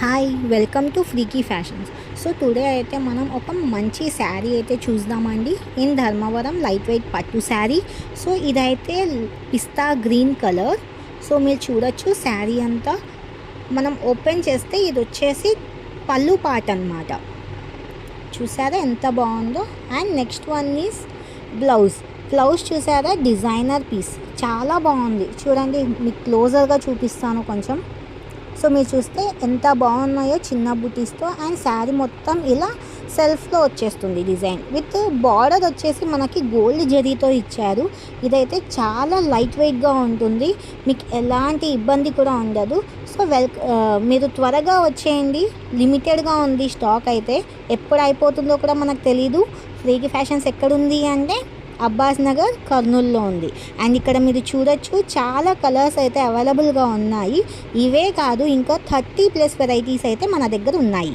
Hi welcome to freaky fashions. So today అయితే మనం ఒక మంచి శారీ అయితే చూద్దామండి. ఇన్ ధర్మవరం లైట్ వెయిట్ పట్టు శారీ. సో ఇదైతే పిస్తా గ్రీన్ కలర్. సో మీరు చూడొచ్చు శారీ అంతా మనం ఓపెన్ చేస్తే ఇది వచ్చేసి పళ్ళు పాట అన్నమాట. చూసారా ఎంత బాగుందో. And next one is blouse చూసారా, డిజైనర్ పీస్ చాలా బాగుంది. చూడండి మీకు క్లోజర్గా చూపిస్తాను కొంచెం. సో మీరు చూస్తే ఎంత బాగున్నాయో చిన్న బూటీస్తో. అండ్ శారీ మొత్తం ఇలా సెల్ఫ్లో వచ్చేస్తుంది డిజైన్ విత్ బార్డర్ వచ్చేసి మనకి గోల్డ్ జరీతో ఇచ్చారు. ఇదైతే చాలా లైట్ వెయిట్గా ఉంటుంది, మీకు ఎలాంటి ఇబ్బంది కూడా ఉండదు. సో మీరు త్వరగా వచ్చేయండి, లిమిటెడ్గా ఉంది స్టాక్. అయితే ఎప్పుడు అయిపోతుందో కూడా మనకు తెలీదు. ఫ్రీకీ ఫ్యాషన్స్ ఎక్కడుంది అంటే అబ్బాస్ నగర్, కర్నూల్లో ఉంది. అండ్ ఇక్కడ మీరు చూడొచ్చు చాలా కలర్స్ అయితే అవైలబుల్గా ఉన్నాయి. ఇవే కాదు ఇంకా 30+ వెరైటీస్ అయితే మన దగ్గర ఉన్నాయి.